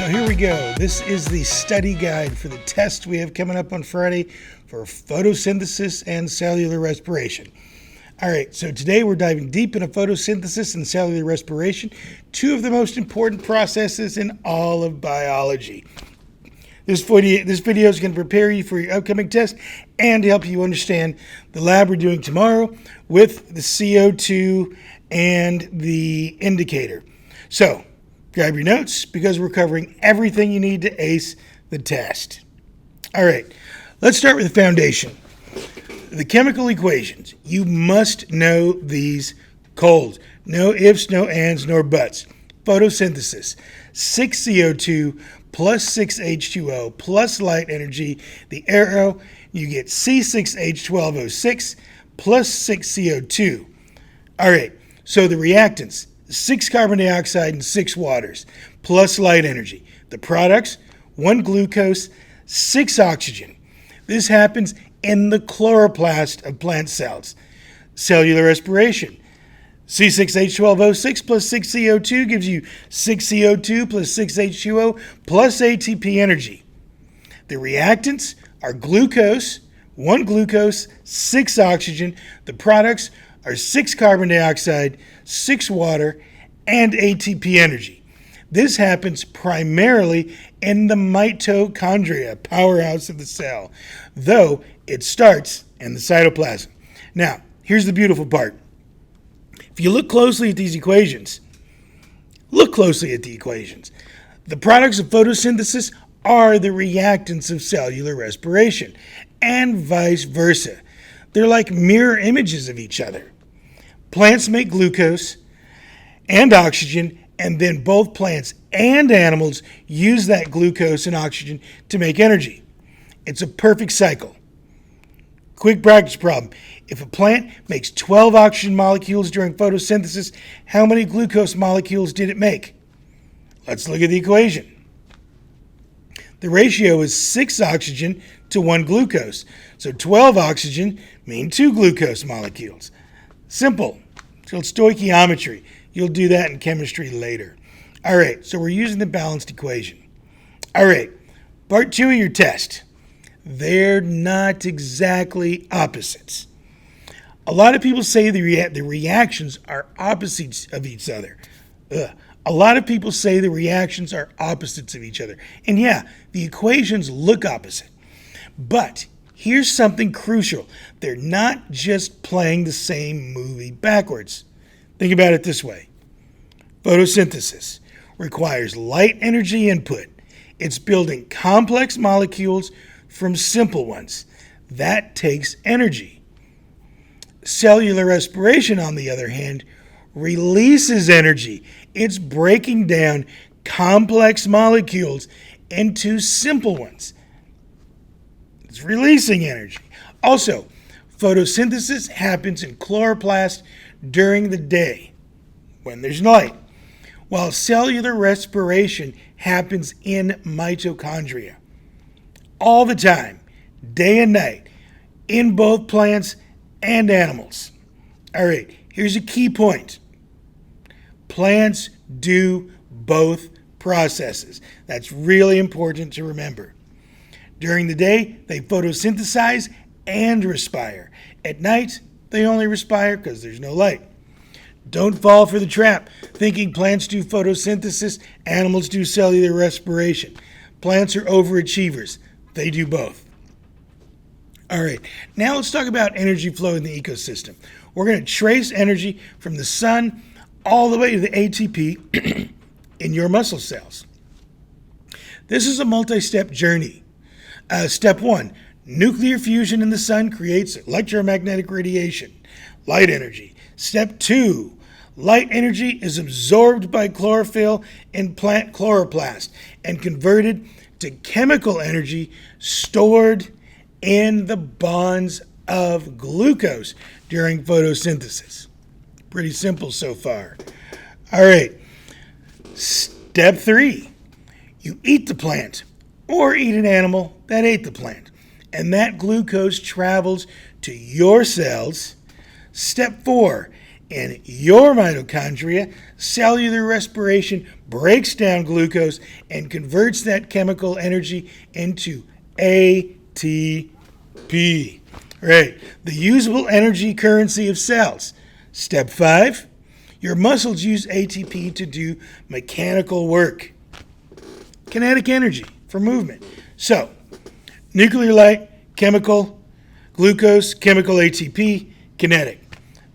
So here we go. This is the study guide for the test we have coming up on Friday for photosynthesis and cellular respiration. All right, so today we're diving deep into photosynthesis and cellular respiration, two of the most important processes in all of biology. This video is going to prepare you for your upcoming test and to help you understand the lab we're doing tomorrow with the CO2 and the indicator. So, grab your notes because we're covering everything you need to ace the test. All right, let's start with the foundation. The chemical equations. You must know these cold. No ifs, no ands, nor buts. Photosynthesis. 6 CO2 plus 6 H2O plus light energy. The arrow, you get C6H12O6 plus 6 CO2. All right, so the reactants. 6 carbon dioxide and 6 waters, plus light energy. The products, 1 glucose, 6 oxygen. This happens in the chloroplast of plant cells. Cellular respiration. C6H12O6 plus 6 CO2 gives you 6 CO2 plus 6 H2O plus ATP energy. The reactants are glucose, 1 glucose, 6 oxygen. The products are 6 carbon dioxide, 6 water, and ATP energy. This happens primarily in the mitochondria, powerhouse of the cell, though it starts in the cytoplasm. Now, here's the beautiful part. If you look closely at these equations, the products of photosynthesis are the reactants of cellular respiration, and vice versa. They're like mirror images of each other. Plants make glucose and oxygen, and then both plants and animals use that glucose and oxygen to make energy. It's a perfect cycle. Quick practice problem. If a plant makes 12 oxygen molecules during photosynthesis, how many glucose molecules did it make? Let's look at the equation. The ratio is 6 oxygen to 1 glucose. So 12 oxygen mean 2 glucose molecules. Simple. So it's stoichiometry. You'll do that in chemistry later. All right, so we're using the balanced equation. All right, part 2 of your test. They're not exactly opposites. A lot of people say the reactions are opposites of each other. A lot of people say the reactions are opposites of each other. And yeah, the equations look opposite. But here's something crucial. They're not just playing the same movie backwards. Think about it this way. Photosynthesis requires light energy input. It's building complex molecules from simple ones. That takes energy. Cellular respiration, on the other hand, releases energy. It's breaking down complex molecules into simple ones. It's releasing energy. Also, photosynthesis happens in chloroplast during the day when there's light, while cellular respiration happens in mitochondria. All the time, day and night, in both plants and animals. All right, here's a key point. Plants do both processes. That's really important to remember. During the day, they photosynthesize and respire. At night, they only respire because there's no light. Don't fall for the trap thinking plants do photosynthesis, animals do cellular respiration. Plants are overachievers. They do both. All right, now let's talk about energy flow in the ecosystem. We're going to trace energy from the sun all the way to the ATP in your muscle cells. This is a multi-step journey. Step 1, nuclear fusion in the sun creates electromagnetic radiation, light energy. Step 2, light energy is absorbed by chlorophyll in plant chloroplast and converted to chemical energy stored in the bonds of glucose during photosynthesis. Pretty simple so far. All right, step 3, you eat the plant or eat an animal that ate the plant, and that glucose travels to your cells. Step 4, In your mitochondria, cellular respiration breaks down glucose and converts that chemical energy into ATP. Right, the usable energy currency of cells. Step 5, your muscles use ATP to do mechanical work. Kinetic energy for movement. So, nuclear light, chemical, glucose, chemical ATP, kinetic.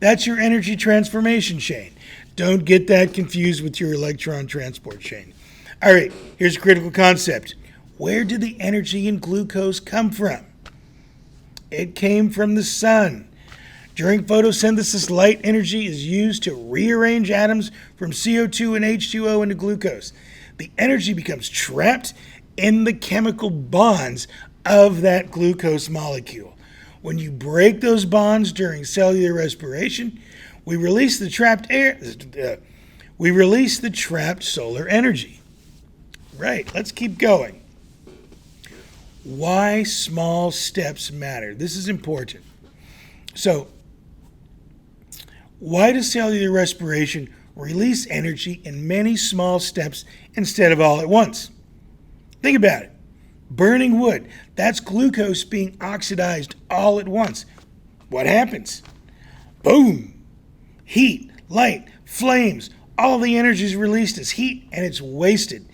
That's your energy transformation chain. Don't get that confused with your electron transport chain. All right, here's a critical concept. Where did the energy in glucose come from? It came from the sun. During photosynthesis, light energy is used to rearrange atoms from CO2 and H2O into glucose. The energy becomes trapped in the chemical bonds of that glucose molecule. When you break those bonds during cellular respiration, we release the trapped solar energy. Right, let's keep going. Why small steps matter. This is important. So, why does cellular respiration release energy in many small steps instead of all at once? Think about it. Burning wood, that's glucose being oxidized all at once. What happens? Boom! Heat, light, flames, all the energy is released as heat and it's wasted.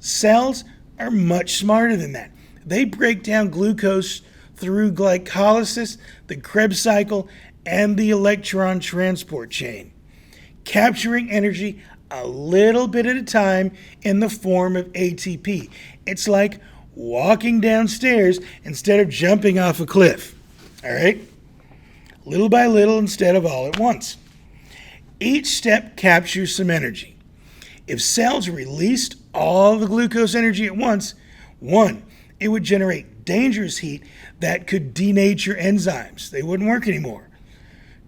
Cells are much smarter than that. They break down glucose through glycolysis, the Krebs cycle, and the electron transport chain, capturing energy a little bit at a time in the form of ATP. It's like walking downstairs instead of jumping off a cliff. All right? Little by little instead of all at once. Each step captures some energy. If cells released all the glucose energy at once, 1, it would generate dangerous heat that could denature enzymes. They wouldn't work anymore.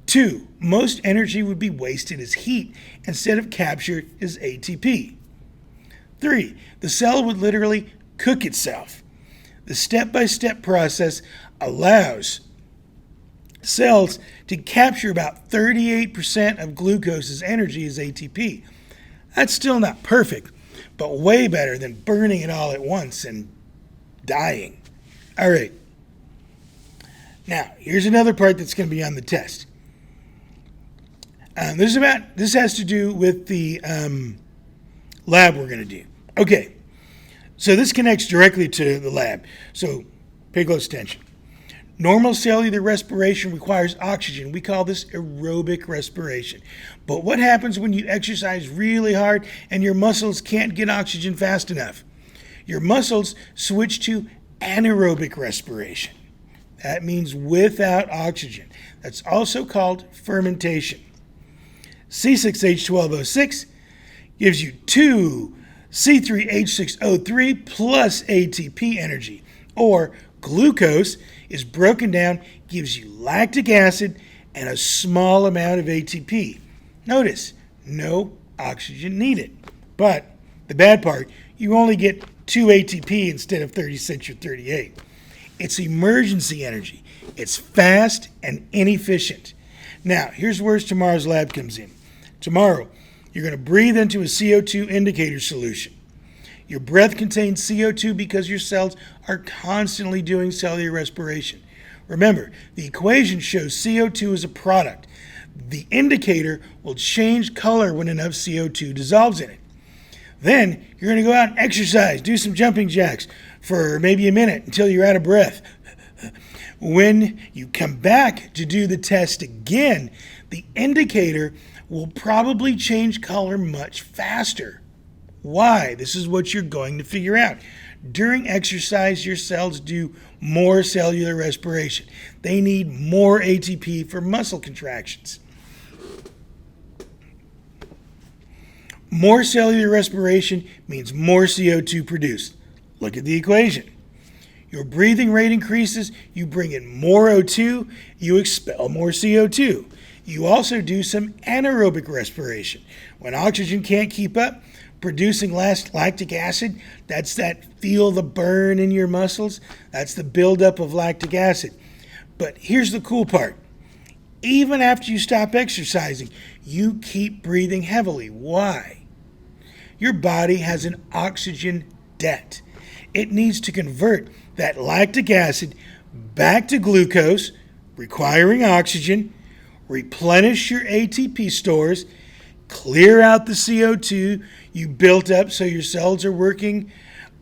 2, most energy would be wasted as heat instead of captured as ATP. 3, the cell would literally cook itself. The step-by-step process allows cells to capture about 38% of glucose's energy as ATP. That's still not perfect, but way better than burning it all at once and dying. All right. Now, here's another part that's going to be on the test. This has to do with the lab we're going to do. Okay. So this connects directly to the lab. So pay close attention. Normal cellular respiration requires oxygen. We call this aerobic respiration. But what happens when you exercise really hard and your muscles can't get oxygen fast enough? Your muscles switch to anaerobic respiration. That means without oxygen. That's also called fermentation. C6H12O6 gives you 2 C3H6O3 plus ATP energy, or glucose is broken down, gives you lactic acid and a small amount of ATP. Notice, no oxygen needed. But the bad part, you only get 2 ATP instead of 36 or 38. It's emergency energy. It's fast and inefficient. Now, here's where tomorrow's lab comes in. Tomorrow, you're going to breathe into a CO2 indicator solution. Your breath contains CO2 because your cells are constantly doing cellular respiration. Remember, the equation shows CO2 as a product. The indicator will change color when enough CO2 dissolves in it. Then, you're going to go out and exercise, do some jumping jacks for maybe a minute until you're out of breath. When you come back to do the test again, the indicator will probably change color much faster. Why? This is what you're going to figure out. During exercise, your cells do more cellular respiration. They need more ATP for muscle contractions. More cellular respiration means more CO2 produced. Look at the equation. Your breathing rate increases, you bring in more O2, you expel more CO2. You also do some anaerobic respiration. When oxygen can't keep up, producing lactic acid, that's that feel the burn in your muscles. That's the buildup of lactic acid. But here's the cool part. Even after you stop exercising, you keep breathing heavily. Why? Your body has an oxygen debt. It needs to convert that lactic acid back to glucose, requiring oxygen, replenish your ATP stores, clear out the CO2 you built up so your cells are working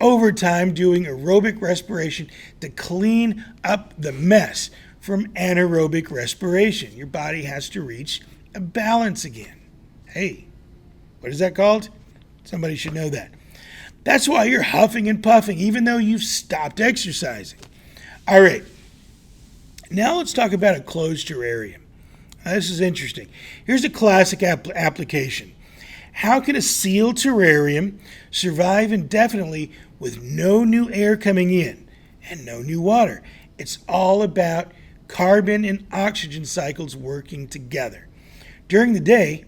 overtime doing aerobic respiration to clean up the mess from anaerobic respiration. Your body has to reach a balance again. Hey, what is that called? Somebody should know that. That's why you're huffing and puffing even though you've stopped exercising. All right, now let's talk about a closed terrarium. Now, this is interesting. Here's a classic application. How can a sealed terrarium survive indefinitely with no new air coming in and no new water? It's all about carbon and oxygen cycles working together. During the day,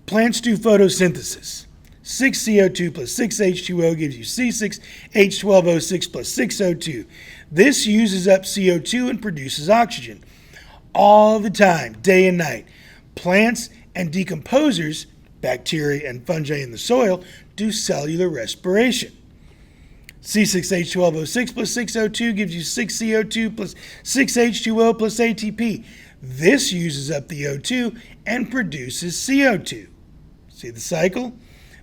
plants do photosynthesis. 6 CO2 plus 6 H2O gives you C6H12O6 plus 6 O2. This uses up CO2 and produces oxygen all the time, day and night. Plants and decomposers, bacteria and fungi in the soil, do cellular respiration. C6H12O6 plus 6O2 gives you 6 CO2 plus 6 H2O plus ATP. This uses up the O2 and produces CO2. See the cycle?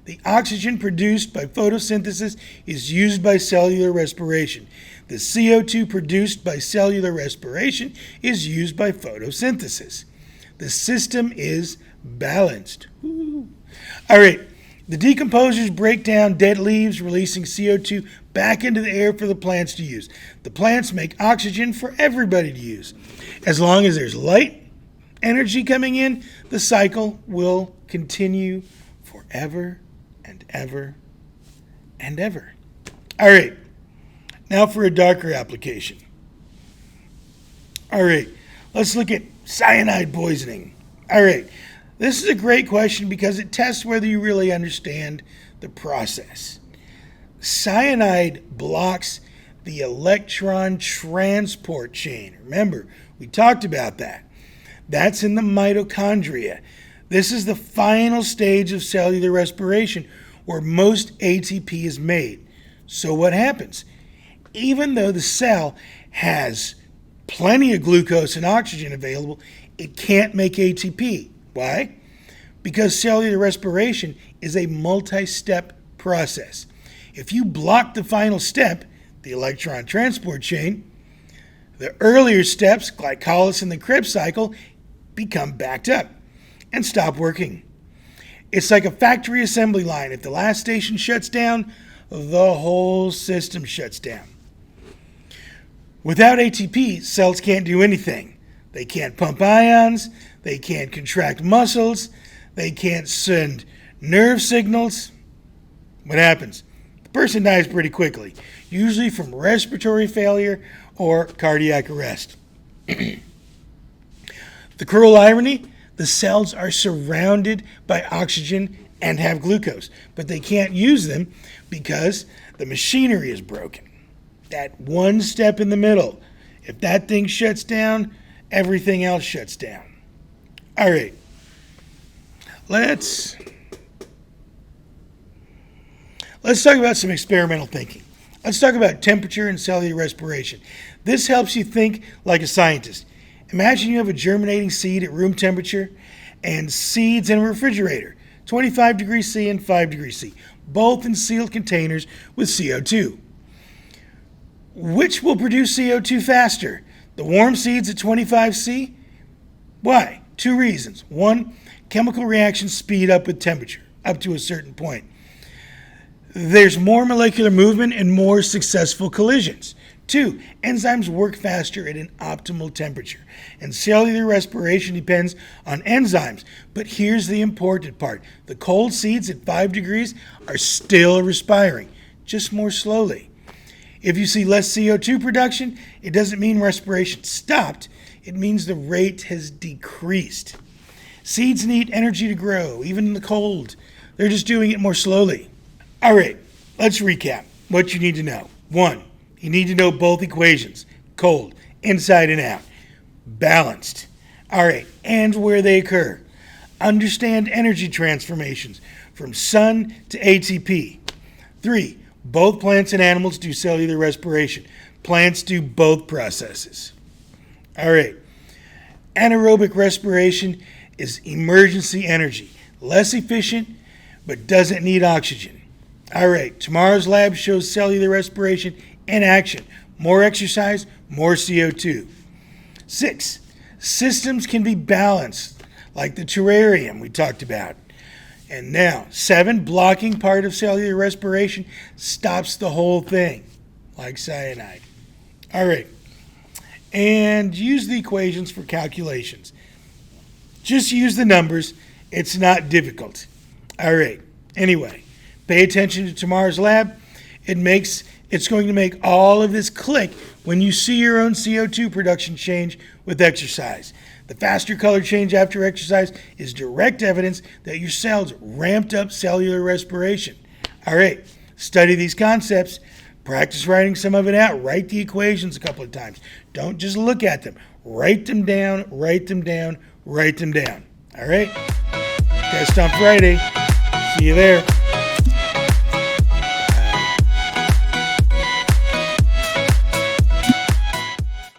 The oxygen produced by photosynthesis is used by cellular respiration. The CO2 produced by cellular respiration is used by photosynthesis. The system is balanced. Woo. All right, the decomposers break down dead leaves, releasing CO2 back into the air for the plants to use. The plants make oxygen for everybody to use. As long as there's light energy coming in, the cycle will continue forever and ever and ever. All right, now for a darker application. All right, let's look at cyanide poisoning. All right, this is a great question because it tests whether you really understand the process. Cyanide blocks the electron transport chain. Remember, we talked about that. That's in the mitochondria. This is the final stage of cellular respiration where most ATP is made. So what happens? Even though the cell has plenty of glucose and oxygen available, it can't make ATP. Why? Because cellular respiration is a multi-step process. If you block the final step, the electron transport chain, the earlier steps, glycolysis and the Krebs cycle, become backed up and stop working. It's like a factory assembly line. If the last station shuts down, the whole system shuts down. Without ATP, cells can't do anything. They can't pump ions, they can't contract muscles, they can't send nerve signals. What happens? The person dies pretty quickly, usually from respiratory failure or cardiac arrest. The cruel irony, the cells are surrounded by oxygen and have glucose, but they can't use them because the machinery is broken. That one step in the middle, if that thing shuts down, everything else shuts down. All right, let's talk about some experimental thinking. Let's talk about temperature and cellular respiration. This helps you think like a scientist. Imagine you have a germinating seed at room temperature and seeds in a refrigerator, 25 degrees C and 5 degrees C, both in sealed containers with CO2. Which will produce CO2 faster? The warm seeds at 25 C? Why? Two reasons. One, chemical reactions speed up with temperature, up to a certain point. There's more molecular movement and more successful collisions. Two, enzymes work faster at an optimal temperature, and cellular respiration depends on enzymes. But here's the important part. The cold seeds at 5 degrees are still respiring, just more slowly. If you see less CO2 production, it doesn't mean respiration stopped. It means the rate has decreased. Seeds need energy to grow, even in the cold. They're just doing it more slowly. All right, let's recap what you need to know. 1. You need to know both equations, cold, inside and out, balanced. All right, and where they occur. Understand energy transformations from sun to ATP. 3, both plants and animals do cellular respiration. Plants do both processes. All right, anaerobic respiration is emergency energy, less efficient, but doesn't need oxygen. All right, tomorrow's lab shows cellular respiration in action. More exercise, more CO2. 6, systems can be balanced, like the terrarium we talked about. And now, 7, blocking part of cellular respiration stops the whole thing, like cyanide. All right, and use the equations for calculations. Just use the numbers. It's not difficult. All right, anyway, pay attention to tomorrow's lab. It's going to make all of this click when you see your own CO2 production change with exercise. The faster color change after exercise is direct evidence that your cells ramped up cellular respiration. All right, study these concepts. Practice writing some of it out. Write the equations a couple of times. Don't just look at them. Write them down, write them down, write them down. All right? Test on Friday. See you there.